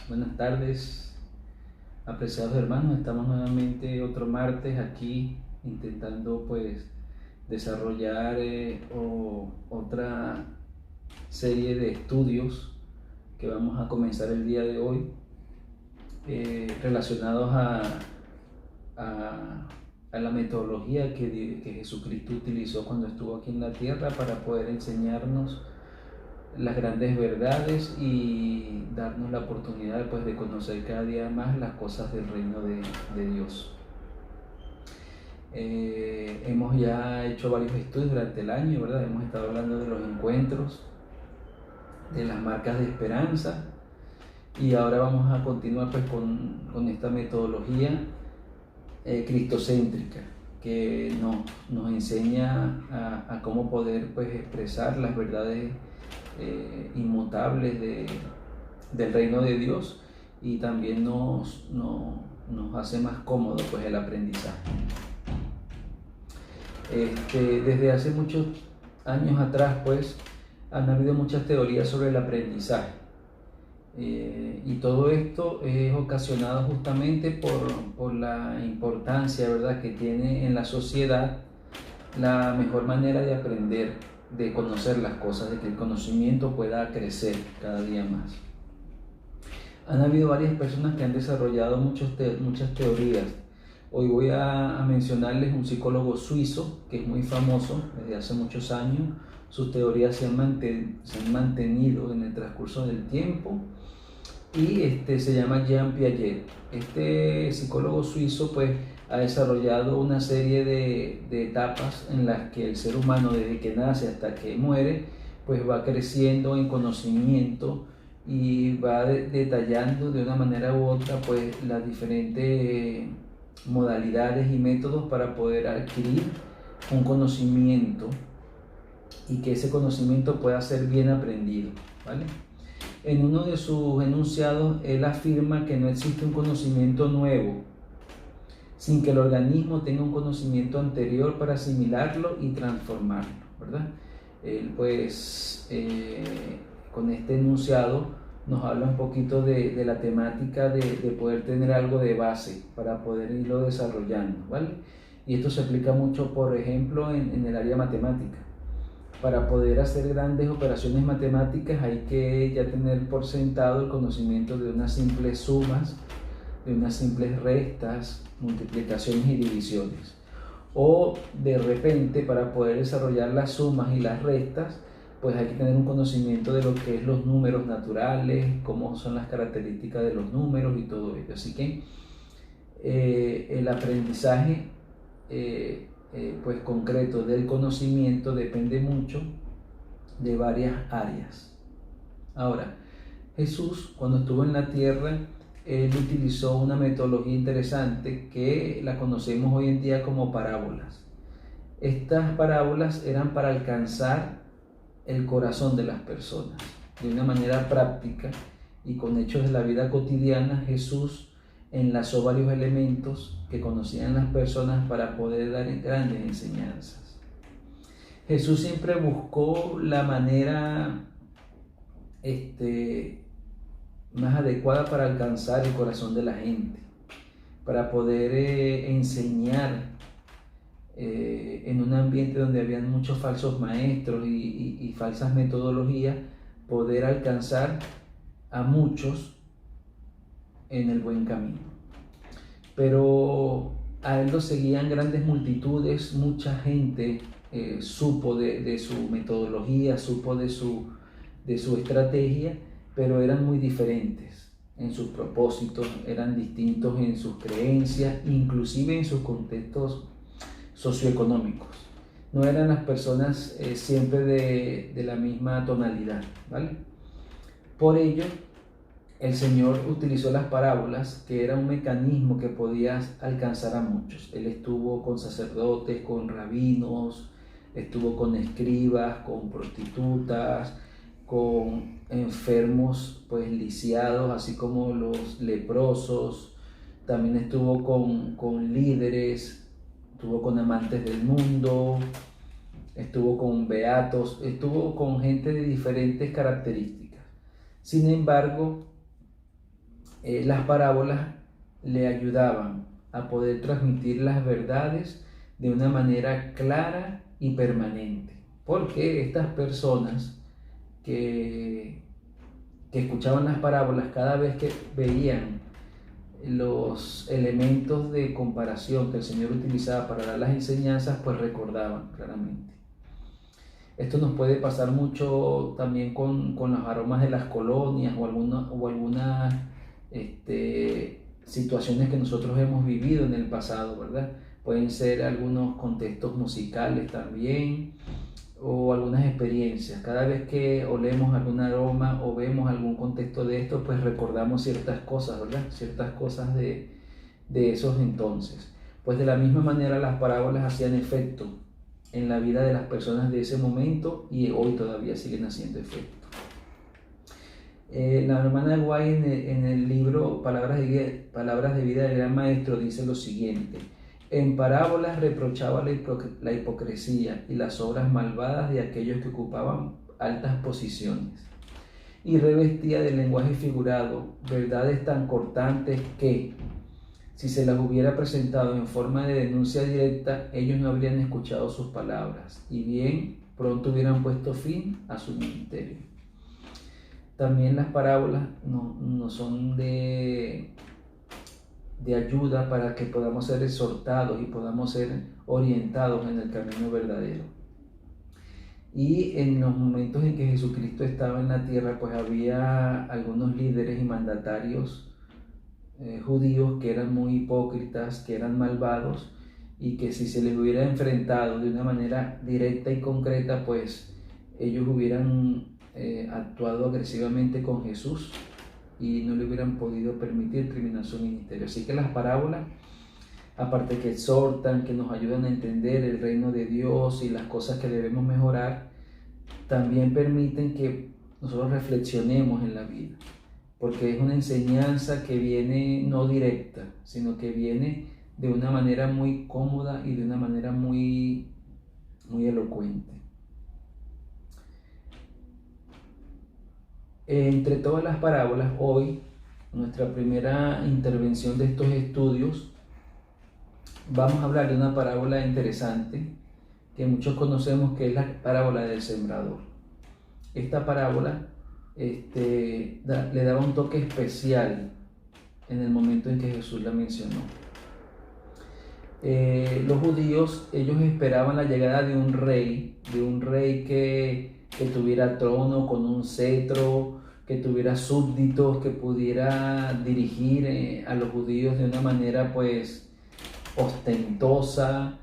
buenas tardes, apreciados hermanos. Estamos nuevamente otro martes aquí intentando desarrollar otra serie de estudios que vamos a comenzar el día de hoy relacionados a, a la metodología que Jesucristo utilizó cuando estuvo aquí en la tierra para poder enseñarnos las grandes verdades y darnos la oportunidad de conocer cada día más las cosas del reino de Dios. Hemos ya hecho varios estudios durante el año, ¿verdad? Hemos estado hablando de los encuentros, de las marcas de esperanza, y ahora vamos a continuar con esta metodología cristocéntrica que nos enseña a cómo poder expresar las verdades inmutables del reino de Dios, y también nos hace más cómodo el aprendizaje. Desde hace muchos años atrás han habido muchas teorías sobre el aprendizaje, y todo esto es ocasionado justamente por la importancia, ¿verdad?, que tiene en la sociedad la mejor manera de aprender, de conocer las cosas, de que el conocimiento pueda crecer cada día más. Han habido varias personas que han desarrollado muchas teorías. Hoy voy a mencionarles un psicólogo suizo que es muy famoso desde hace muchos años. Sus teorías se han mantenido en el transcurso del tiempo, y se llama Jean Piaget. Este psicólogo suizo ha desarrollado una serie de etapas en las que el ser humano, desde que nace hasta que muere, va creciendo en conocimiento y va detallando de una manera u otra las diferentes modalidades y métodos para poder adquirir un conocimiento y que ese conocimiento pueda ser bien aprendido, ¿vale? En uno de sus enunciados, él afirma que no existe un conocimiento nuevo sin que el organismo tenga un conocimiento anterior para asimilarlo y transformarlo, ¿verdad? Él con este enunciado nos habla un poquito de la temática de poder tener algo de base para poder irlo desarrollando, ¿vale? Y esto se aplica mucho, por ejemplo, en el área matemática. Para poder hacer grandes operaciones matemáticas hay que ya tener por sentado el conocimiento de unas simples sumas, de unas simples restas, multiplicaciones y divisiones. O de repente, para poder desarrollar las sumas y las restas, hay que tener un conocimiento de lo que es los números naturales, cómo son las características de los números y todo ello. Así que el aprendizaje concreto del conocimiento depende mucho de varias áreas. Ahora, Jesús, cuando estuvo en la tierra, él utilizó una metodología interesante que la conocemos hoy en día como parábolas. Estas parábolas eran para alcanzar el corazón de las personas de una manera práctica, y con hechos de la vida cotidiana Jesús enlazó varios elementos que conocían las personas para poder dar grandes enseñanzas. Jesús siempre buscó la manera más adecuada para alcanzar el corazón de la gente, para poder enseñar en un ambiente donde habían muchos falsos maestros y falsas metodologías, poder alcanzar a muchos en el buen camino. Pero a él lo seguían grandes multitudes, mucha gente supo de su metodología, supo de su estrategia, pero eran muy diferentes en sus propósitos, eran distintos en sus creencias, inclusive en sus contextos socioeconómicos. No eran las personas siempre de la misma tonalidad, ¿vale? Por ello, el Señor utilizó las parábolas, que era un mecanismo que podía alcanzar a muchos. Él estuvo con sacerdotes, con rabinos, estuvo con escribas, con prostitutas, con enfermos lisiados, así como los leprosos. También estuvo con líderes, estuvo con amantes del mundo, estuvo con beatos, estuvo con gente de diferentes características. Sin embargo, las parábolas le ayudaban a poder transmitir las verdades de una manera clara y permanente. Porque estas personas que escuchaban las parábolas, cada vez que veían los elementos de comparación que el Señor utilizaba para dar las enseñanzas, pues recordaban claramente. Esto nos puede pasar mucho también con los aromas de las colonias o algunas situaciones que nosotros hemos vivido en el pasado, ¿verdad? Pueden ser algunos contextos musicales también o algunas experiencias. Cada vez que olemos algún aroma o vemos algún contexto de esto, pues recordamos ciertas cosas, ¿verdad? Ciertas cosas de esos entonces. Pues de la misma manera las parábolas hacían efecto en la vida de las personas de ese momento y hoy todavía siguen haciendo efecto. La hermana Guay en el libro Palabras de Vida del Gran Maestro dice lo siguiente: en parábolas reprochaba la hipocresía y las obras malvadas de aquellos que ocupaban altas posiciones, y revestía de lenguaje figurado verdades tan cortantes que, si se las hubiera presentado en forma de denuncia directa, ellos no habrían escuchado sus palabras y bien pronto hubieran puesto fin a su ministerio. También las parábolas no son de ayuda para que podamos ser exhortados y podamos ser orientados en el camino verdadero. Y en los momentos en que Jesucristo estaba en la tierra, pues había algunos líderes y mandatarios judíos que eran muy hipócritas, que eran malvados, y que si se les hubiera enfrentado de una manera directa y concreta, pues ellos hubieran actuado agresivamente con Jesús y no le hubieran podido permitir terminar su ministerio. Así que las parábolas, aparte que exhortan, que nos ayudan a entender el reino de Dios y las cosas que debemos mejorar, también permiten que nosotros reflexionemos en la vida, porque es una enseñanza que viene no directa, sino que viene de una manera muy cómoda y de una manera muy elocuente. Entre todas las parábolas, hoy, nuestra primera intervención de estos estudios, vamos a hablar de una parábola interesante que muchos conocemos, que es la parábola del sembrador. Esta parábola le daba un toque especial en el momento en que Jesús la mencionó. Los judíos, ellos esperaban la llegada de un rey que tuviera trono con un cetro, que tuviera súbditos, que pudiera dirigir a los judíos de una manera pues ostentosa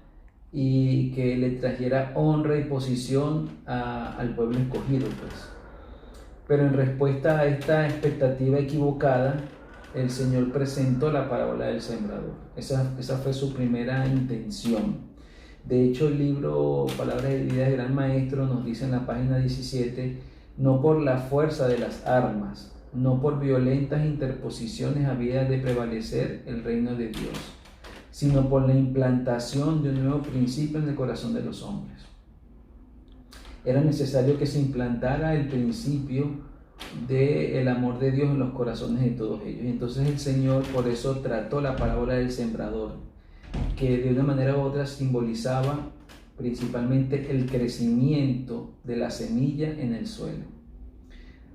y que le trajera honra y posición al pueblo escogido, pues. Pero en respuesta a esta expectativa equivocada, el Señor presentó la parábola del sembrador. Esa fue su primera intención. De hecho, el libro Palabras de Vida del Gran Maestro nos dice en la página 17: no por la fuerza de las armas, no por violentas interposiciones había de prevalecer el reino de Dios, sino por la implantación de un nuevo principio en el corazón de los hombres. Era necesario que se implantara el principio del amor de Dios en los corazones de todos ellos. Y entonces el Señor por eso trató la parábola del sembrador, que de una manera u otra simbolizaba principalmente el crecimiento de la semilla en el suelo.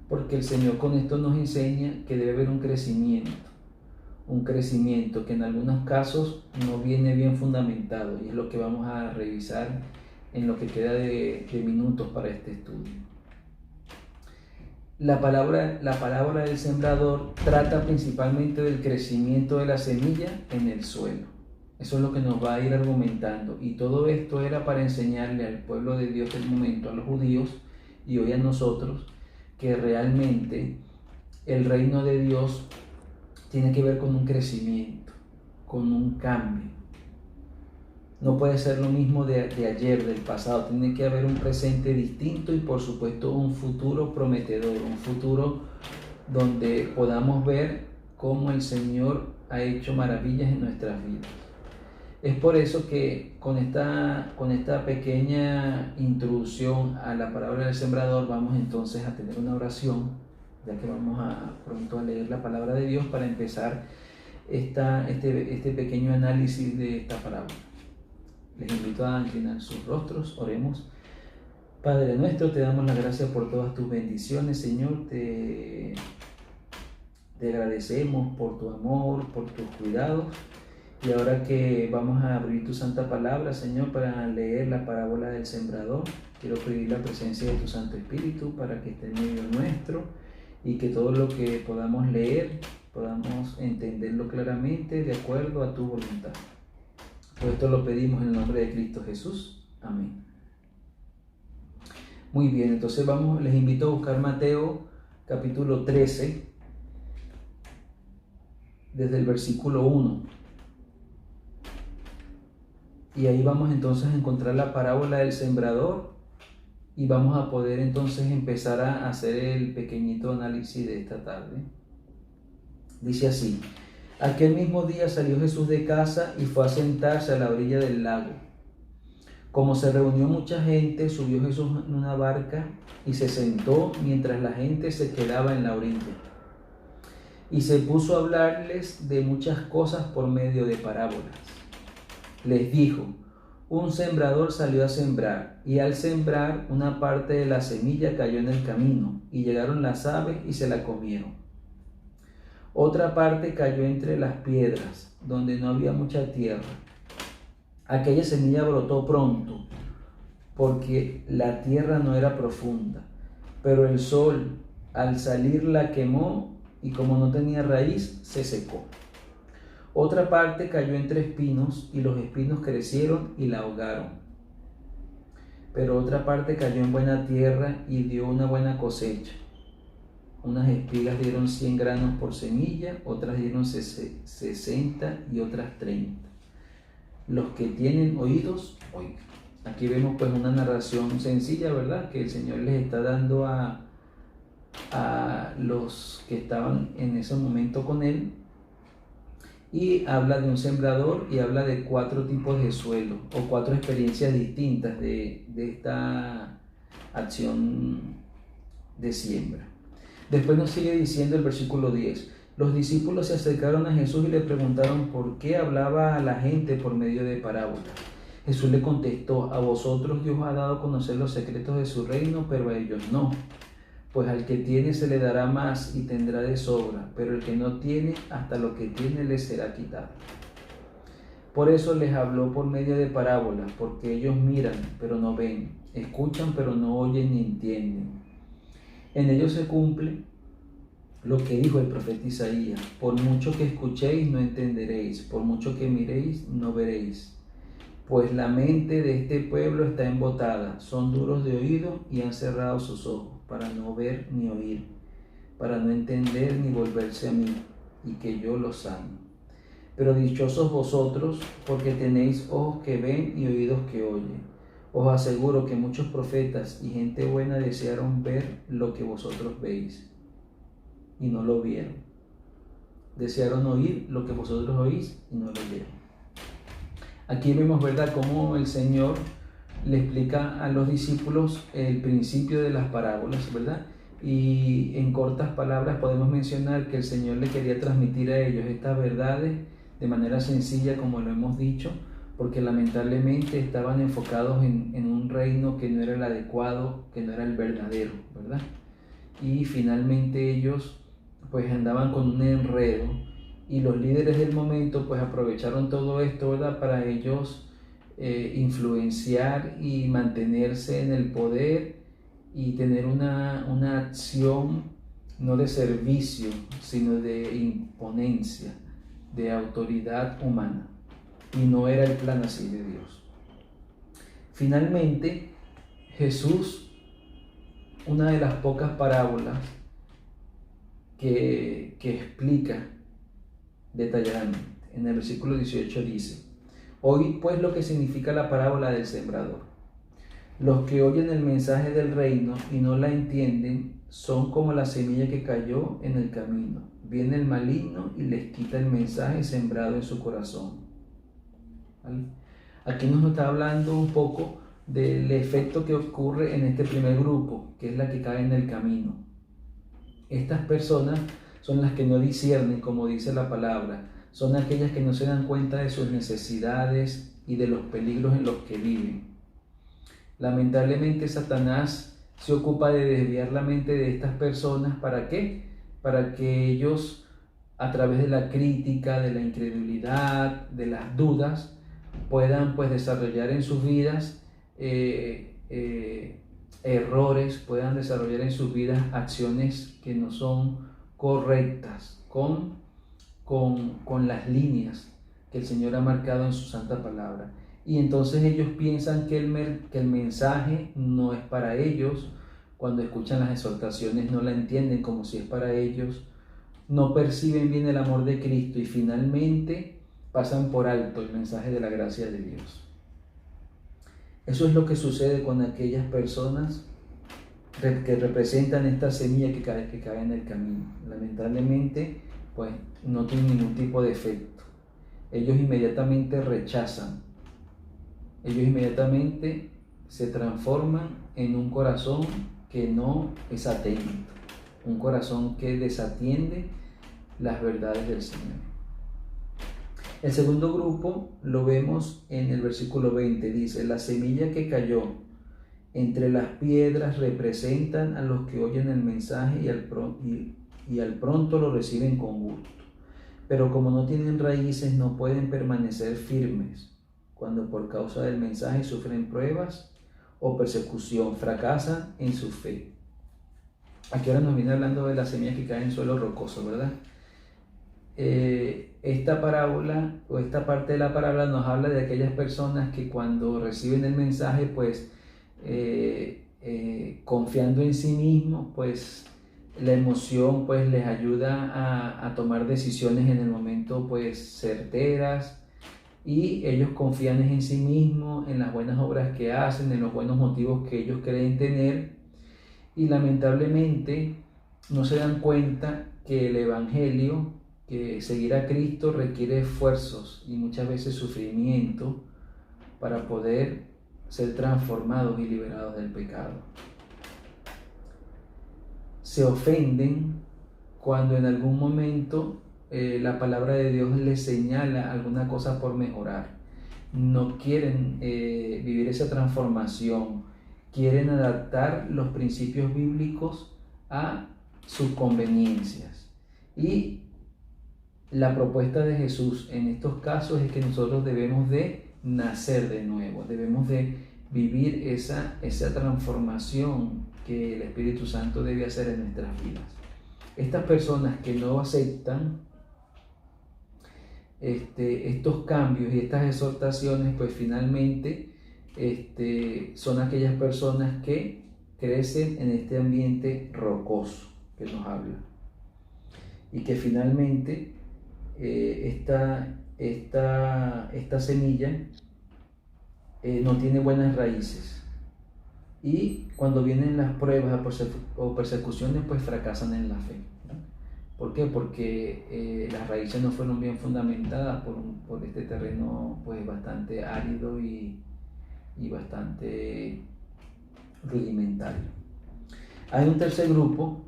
Porque el Señor con esto nos enseña que debe haber un crecimiento que en algunos casos no viene bien fundamentado, y es lo que vamos a revisar en lo que queda de minutos para este estudio. La parábola del sembrador trata principalmente del crecimiento de la semilla en el suelo. Eso es lo que nos va a ir argumentando, y todo esto era para enseñarle al pueblo de Dios del momento, a los judíos y hoy a nosotros, que realmente el reino de Dios tiene que ver con un crecimiento, con un cambio. No puede ser lo mismo de ayer, del pasado. Tiene que haber un presente distinto y por supuesto un futuro prometedor, un futuro donde podamos ver cómo el Señor ha hecho maravillas en nuestras vidas. Es por eso que con esta pequeña introducción a la parábola del sembrador vamos entonces a tener una oración ya que vamos pronto a leer la palabra de Dios para empezar este pequeño análisis de esta parábola. Les invito a inclinar sus rostros, oremos. Padre nuestro, te damos las gracias por todas tus bendiciones, Señor. Te agradecemos por tu amor, por tus cuidados. Y ahora que vamos a abrir tu santa palabra, Señor, para leer la parábola del sembrador, quiero pedir la presencia de tu Santo Espíritu para que esté en medio nuestro y que todo lo que podamos leer podamos entenderlo claramente de acuerdo a tu voluntad. Por esto lo pedimos en el nombre de Cristo Jesús. Amén. Muy bien, entonces les invito a buscar Mateo capítulo 13, desde el versículo 1. Y ahí vamos entonces a encontrar la parábola del sembrador y vamos a poder entonces empezar a hacer el pequeñito análisis de esta tarde. Dice así: aquel mismo día salió Jesús de casa y fue a sentarse a la orilla del lago. Como se reunió mucha gente, subió Jesús en una barca y se sentó mientras la gente se quedaba en la orilla. Y se puso a hablarles de muchas cosas por medio de parábolas. Les dijo: un sembrador salió a sembrar, y al sembrar una parte de la semilla cayó en el camino, y llegaron las aves y se la comieron. Otra parte cayó entre las piedras, donde no había mucha tierra. Aquella semilla brotó pronto, porque la tierra no era profunda, pero el sol al salir la quemó, y como no tenía raíz, se secó. Otra parte cayó entre espinos, y los espinos crecieron y la ahogaron. Pero otra parte cayó en buena tierra y dio una buena cosecha. Unas espigas dieron 100 granos por semilla, otras dieron 60 y otras 30. Los que tienen oídos, oigan. Aquí vemos pues una narración sencilla, ¿verdad? Que el Señor les está dando a los que estaban en ese momento con Él. Y habla de un sembrador y habla de 4 tipos de suelo o 4 experiencias distintas de esta acción de siembra. Después nos sigue diciendo el versículo 10. Los discípulos se acercaron a Jesús y le preguntaron por qué hablaba a la gente por medio de parábolas. Jesús le contestó: a vosotros Dios ha dado a conocer los secretos de su reino, pero a ellos no. Pues al que tiene se le dará más y tendrá de sobra, pero el que no tiene, hasta lo que tiene le será quitado. Por eso les habló por medio de parábolas, porque ellos miran, pero no ven, escuchan, pero no oyen ni entienden. En ellos se cumple lo que dijo el profeta Isaías: por mucho que escuchéis no entenderéis, por mucho que miréis no veréis. Pues la mente de este pueblo está embotada, son duros de oído y han cerrado sus ojos, para no ver ni oír, para no entender ni volverse a mí, y que yo los sane. Pero dichosos vosotros, porque tenéis ojos que ven y oídos que oyen. Os aseguro que muchos profetas y gente buena desearon ver lo que vosotros veis, y no lo vieron. Desearon oír lo que vosotros oís, y no lo vieron. Aquí vemos, ¿verdad?, cómo el Señor le explica a los discípulos el principio de las parábolas, ¿verdad? Y en cortas palabras podemos mencionar que el Señor le quería transmitir a ellos estas verdades de manera sencilla, como lo hemos dicho, porque lamentablemente estaban enfocados en un reino que no era el adecuado, que no era el verdadero, ¿verdad? Y finalmente ellos pues andaban con un enredo, y los líderes del momento pues aprovecharon todo esto, ¿verdad?, para ellos influenciar y mantenerse en el poder y tener una acción no de servicio, sino de imponencia, de autoridad humana. Y no era el plan así de Dios. Finalmente, Jesús, una de las pocas parábolas que explica detalladamente, en el versículo 18 dice: oíd pues lo que significa la parábola del sembrador. Los que oyen el mensaje del reino y no la entienden son como la semilla que cayó en el camino. Viene el maligno y les quita el mensaje sembrado en su corazón. ¿Vale? Aquí nos está hablando un poco del efecto que ocurre en este primer grupo, que es la que cae en el camino. Estas personas son las que no disciernen, como dice la palabra, son aquellas que no se dan cuenta de sus necesidades y de los peligros en los que viven. Lamentablemente Satanás se ocupa de desviar la mente de estas personas. ¿Para qué? Para que ellos, a través de la crítica, de la incredulidad, de las dudas, puedan pues desarrollar en sus vidas errores, puedan desarrollar en sus vidas acciones que no son correctas con las líneas que el Señor ha marcado en su santa palabra. Y entonces ellos piensan que el mensaje no es para ellos. Cuando escuchan las exhortaciones no la entienden como si es para ellos, no perciben bien el amor de Cristo y finalmente pasan por alto el mensaje de la gracia de Dios. Eso es lo que sucede con aquellas personas que representan esta semilla que cae en el camino. Lamentablemente, pues no tienen ningún tipo de efecto. Ellos inmediatamente rechazan. Ellos inmediatamente se transforman en un corazón que no es atento, un corazón que desatiende las verdades del Señor. El segundo grupo lo vemos en el versículo 20, dice: la semilla que cayó entre las piedras representan a los que oyen el mensaje y al pronto lo reciben con gusto. Pero como no tienen raíces, no pueden permanecer firmes. Cuando por causa del mensaje sufren pruebas o persecución, fracasan en su fe. Aquí ahora nos viene hablando de las semillas que caen en suelo rocoso, ¿verdad? Esta parábola o esta parte de la parábola nos habla de aquellas personas que cuando reciben el mensaje, pues confiando en sí mismos, pues la emoción pues les ayuda a tomar decisiones en el momento pues certeras, y ellos confían en sí mismos, en las buenas obras que hacen, en los buenos motivos que ellos creen tener, y lamentablemente no se dan cuenta que el Evangelio, que seguir a Cristo requiere esfuerzos y muchas veces sufrimiento para poder ser transformados y liberados del pecado. Se ofenden cuando en algún momento la palabra de Dios les señala alguna cosa por mejorar. No quieren vivir esa transformación, quieren adaptar los principios bíblicos a sus conveniencias. Y la propuesta de Jesús en estos casos es que nosotros debemos de nacer de nuevo, debemos de vivir esa transformación que el Espíritu Santo debe hacer en nuestras vidas. Estas personas que no aceptan estos cambios y estas exhortaciones, pues finalmente son aquellas personas que crecen en este ambiente rocoso que nos habla, y que finalmente esta semilla no tiene buenas raíces, y cuando vienen las pruebas o persecuciones, pues fracasan en la fe. ¿Por qué? Porque las raíces no fueron bien fundamentadas por este terreno pues bastante árido y bastante rudimentario. Hay un tercer grupo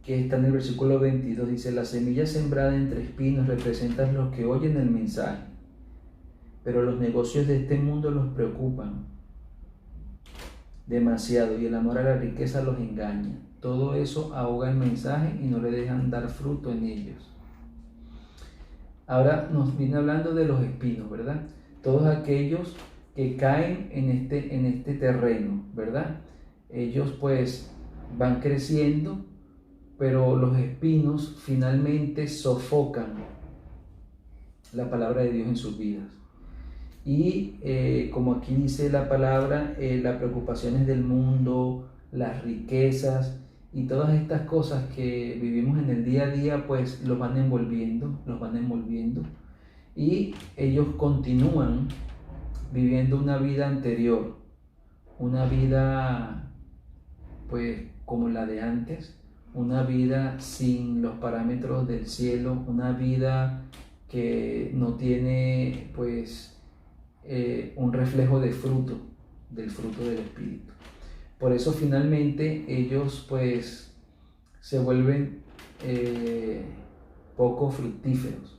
que está en el versículo 22, dice: la semilla sembrada entre espinos representa los que oyen el mensaje, pero los negocios de este mundo los preocupan demasiado y el amor a la riqueza los engaña. Todo eso ahoga el mensaje y no le dejan dar fruto en ellos. Ahora nos viene hablando de los espinos, ¿verdad? Todos aquellos que caen en este terreno, ¿verdad? Ellos pues van creciendo, pero los espinos finalmente sofocan la palabra de Dios en sus vidas. Y como aquí dice la palabra, las preocupaciones del mundo, las riquezas y todas estas cosas que vivimos en el día a día, pues los van envolviendo, y ellos continúan viviendo una vida anterior, una vida pues como la de antes, una vida sin los parámetros del cielo, una vida que no tiene pues un reflejo del fruto del Espíritu. Por eso finalmente ellos pues se vuelven poco fructíferos.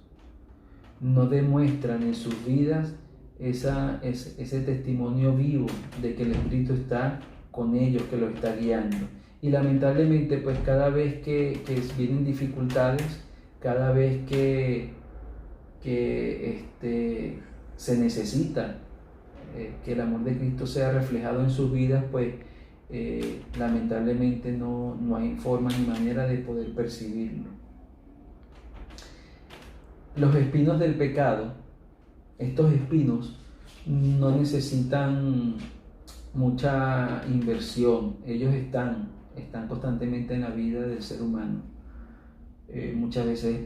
No demuestran en sus vidas ese testimonio vivo de que el Espíritu está con ellos, que los está guiando. Y lamentablemente, pues cada vez que vienen dificultades, cada vez que se necesita que el amor de Cristo sea reflejado en sus vidas, pues lamentablemente no hay forma ni manera de poder percibirlo. Los espinos del pecado, estos espinos no necesitan mucha inversión, ellos están constantemente en la vida del ser humano. Muchas veces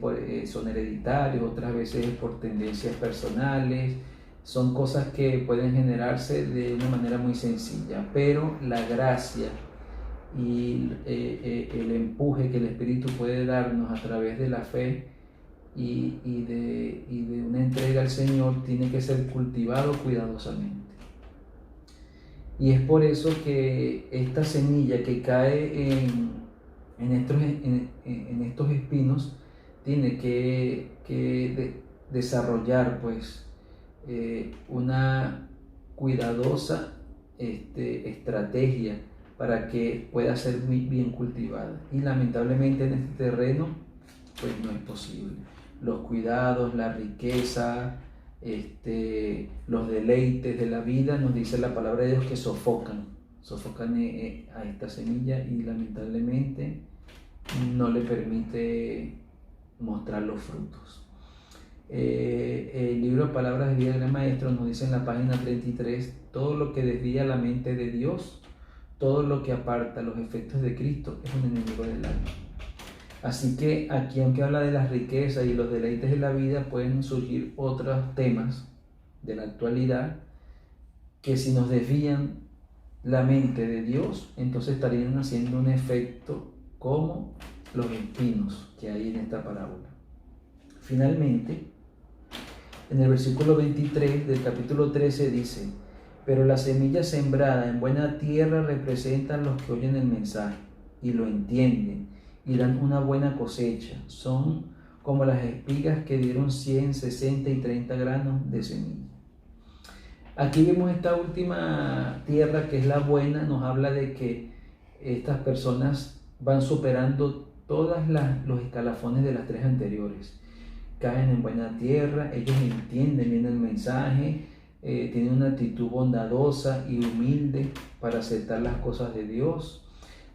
son hereditarios, otras veces por tendencias personales, son cosas que pueden generarse de una manera muy sencilla, pero la gracia y el empuje que el Espíritu puede darnos a través de la fe y de una entrega al Señor tiene que ser cultivado cuidadosamente. Y es por eso que esta semilla que cae en estos espinos tiene que desarrollar pues una cuidadosa estrategia para que pueda ser muy bien cultivada. Y lamentablemente en este terreno pues no es posible. Los cuidados, la riqueza, los deleites de la vida, nos dice la palabra de Dios que sofocan a esta semilla y lamentablemente no le permite mostrar los frutos. El libro Palabras de Vida del Maestro nos dice en la página 33: todo lo que desvía la mente de Dios, todo lo que aparta los efectos de Cristo es un enemigo del alma. Así que aquí, aunque habla de las riquezas y los deleites de la vida, pueden surgir otros temas de la actualidad que, si nos desvían la mente de Dios, entonces estarían haciendo un efecto como los espinos que hay en esta parábola. Finalmente, en el versículo 23 del capítulo 13 dice: pero la semilla sembrada en buena tierra representan los que oyen el mensaje y lo entienden y dan una buena cosecha. Son como las espigas que dieron 100, 60 y 30 granos de semilla. Aquí vemos esta última tierra, que es la buena. Nos habla de que estas personas van superando todos los escalafones de las tres anteriores. Caen en buena tierra, ellos entienden bien el mensaje, tienen una actitud bondadosa y humilde para aceptar las cosas de Dios.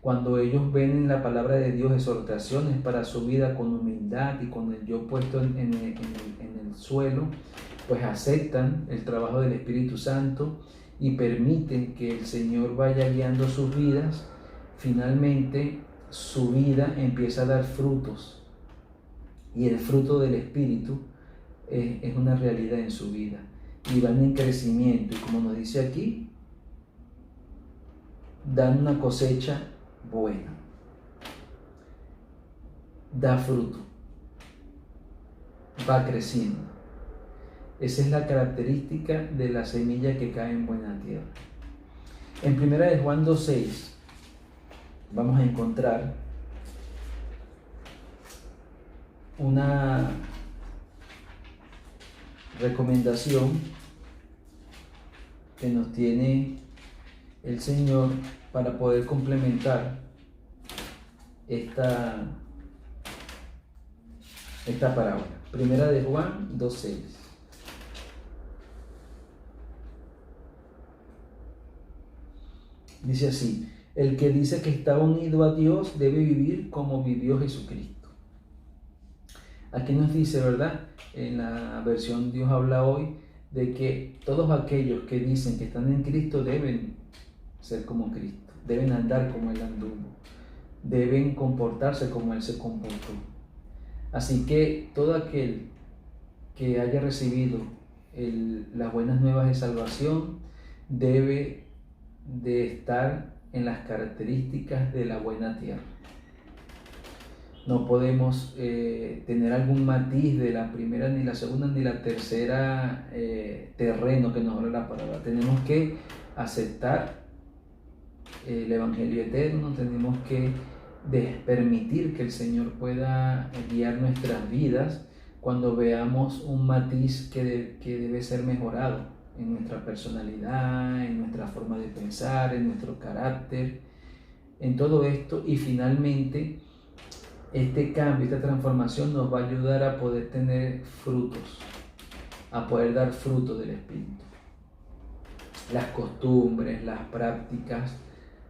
Cuando ellos ven en la palabra de Dios exhortaciones para su vida con humildad y con el yo puesto en el suelo, pues aceptan el trabajo del Espíritu Santo y permiten que el Señor vaya guiando sus vidas. Finalmente, su vida empieza a dar frutos, y el fruto del Espíritu es una realidad en su vida, y van en crecimiento, y como nos dice aquí, dan una cosecha buena, da fruto, va creciendo. Esa es la característica de la semilla que cae en buena tierra. En 1 de Juan 2:6 vamos a encontrar una recomendación que nos tiene el Señor para poder complementar esta parábola. 1 de Juan 2:6. Dice así: el que dice que está unido a Dios debe vivir como vivió Jesucristo. Aquí nos dice, ¿verdad? En la versión Dios habla hoy, de que todos aquellos que dicen que están en Cristo deben ser como Cristo, deben andar como Él anduvo, deben comportarse como Él se comportó. Así que todo aquel que haya recibido las buenas nuevas de salvación debe de estar en las características de la buena tierra. No podemos tener algún matiz de la primera, ni la segunda, ni la tercera terreno que nos habla la palabra. Tenemos que aceptar el Evangelio eterno, tenemos que de permitir que el Señor pueda guiar nuestras vidas cuando veamos un matiz que debe ser mejorado en nuestra personalidad, en nuestra forma de pensar, en nuestro carácter, en todo esto. Y finalmente este cambio, esta transformación nos va a ayudar a poder tener frutos, a poder dar fruto del Espíritu. Las costumbres, las prácticas,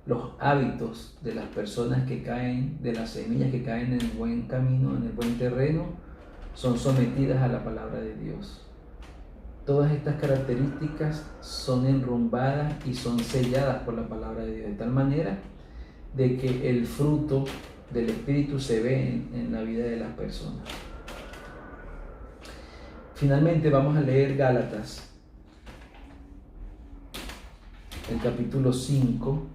los hábitos de las personas que caen, de las semillas que caen en el buen camino, en el buen terreno, son sometidas a la palabra de Dios. Todas estas características son enrumbadas y son selladas por la palabra de Dios, de tal manera de que el fruto del Espíritu se ve en la vida de las personas. Finalmente vamos a leer Gálatas, el capítulo 5.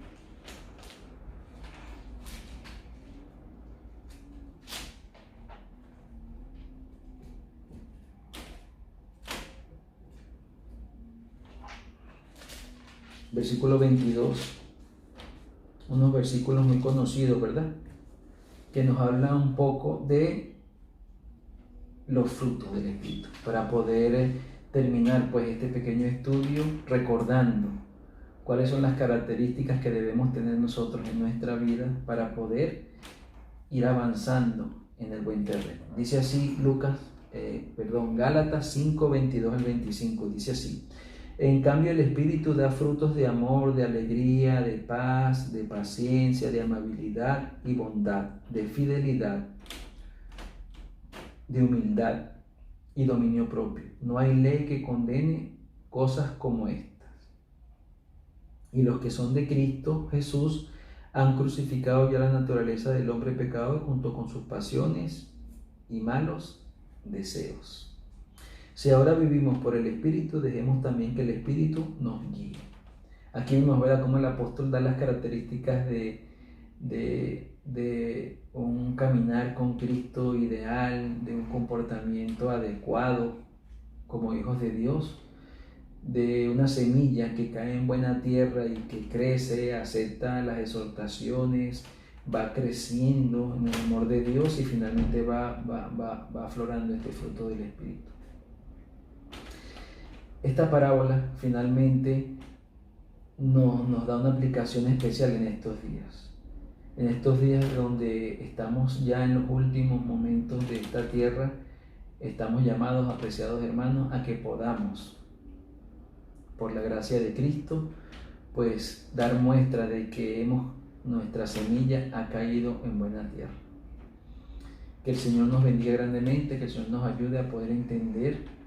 Versículo 22, unos versículos muy conocidos, ¿verdad? Que nos habla un poco de los frutos del Espíritu, para poder terminar pues este pequeño estudio recordando cuáles son las características que debemos tener nosotros en nuestra vida para poder ir avanzando en el buen terreno. Dice así Gálatas 5, 22 al 25, dice así: en cambio el Espíritu da frutos de amor, de alegría, de paz, de paciencia, de amabilidad y bondad, de fidelidad, de humildad y dominio propio. No hay ley que condene cosas como estas. Y los que son de Cristo Jesús han crucificado ya la naturaleza del hombre pecador junto con sus pasiones y malos deseos. Si ahora vivimos por el Espíritu, dejemos también que el Espíritu nos guíe. Aquí vemos, ¿verdad?, cómo el apóstol da las características de un caminar con Cristo ideal, de un comportamiento adecuado como hijos de Dios, de una semilla que cae en buena tierra y que crece, acepta las exhortaciones, va creciendo en el amor de Dios y finalmente va aflorando este fruto del Espíritu. Esta parábola finalmente nos da una aplicación especial en estos días donde estamos ya en los últimos momentos de esta tierra. Estamos llamados, apreciados hermanos, a que podamos, por la gracia de Cristo, pues dar muestra de que nuestra semilla ha caído en buena tierra. Que el Señor nos bendiga grandemente, que el Señor nos ayude a poder entender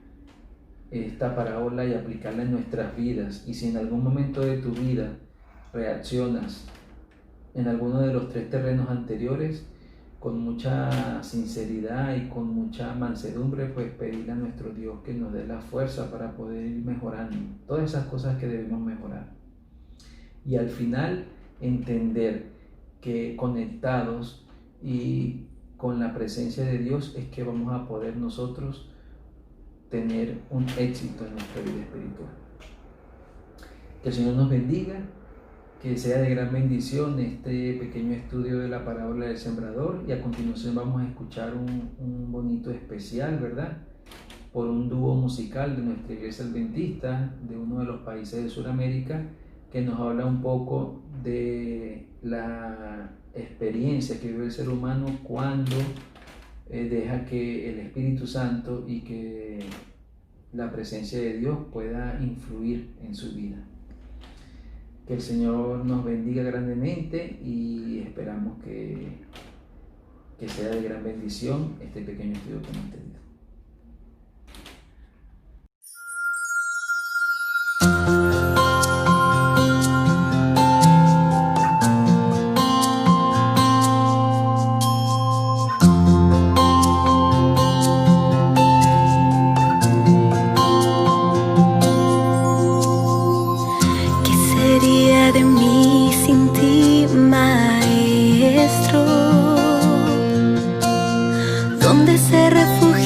esta parábola y aplicarla en nuestras vidas. Y si en algún momento de tu vida reaccionas en alguno de los 3 terrenos anteriores, con mucha sinceridad y con mucha mansedumbre, pues pedirle a nuestro Dios que nos dé la fuerza para poder ir mejorando todas esas cosas que debemos mejorar. Y al final entender que conectados y con la presencia de Dios es que vamos a poder nosotros tener un éxito en nuestra vida espiritual. Que el Señor nos bendiga, que sea de gran bendición este pequeño estudio de la parábola del sembrador, y a continuación vamos a escuchar un bonito especial, ¿verdad?, por un dúo musical de nuestra iglesia adventista de uno de los países de Sudamérica, que nos habla un poco de la experiencia que vive el ser humano cuando deja que el Espíritu Santo y que la presencia de Dios pueda influir en su vida. Que el Señor nos bendiga grandemente y esperamos que sea de gran bendición este pequeño estudio que hemos tenido. ¿Dónde se refugia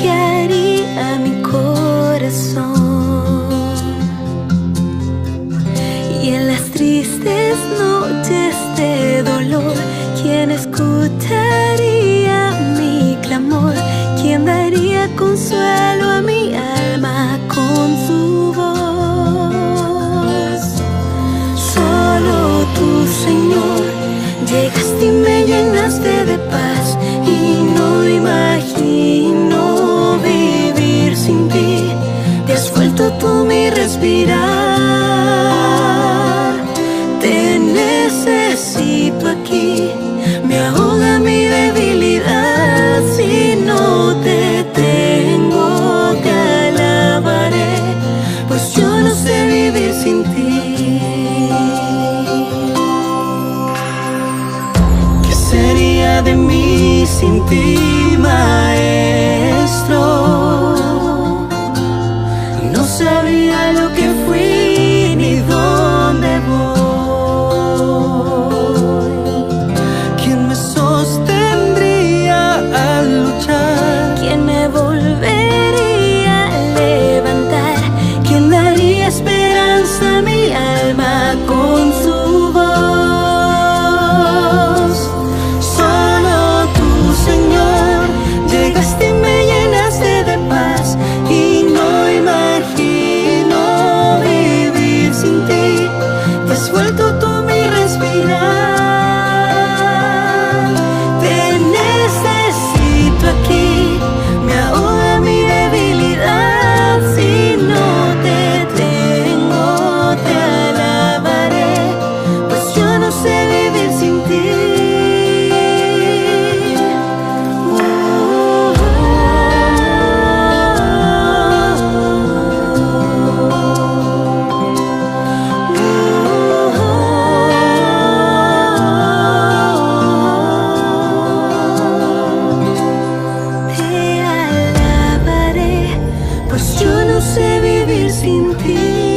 no sé vivir sin ti.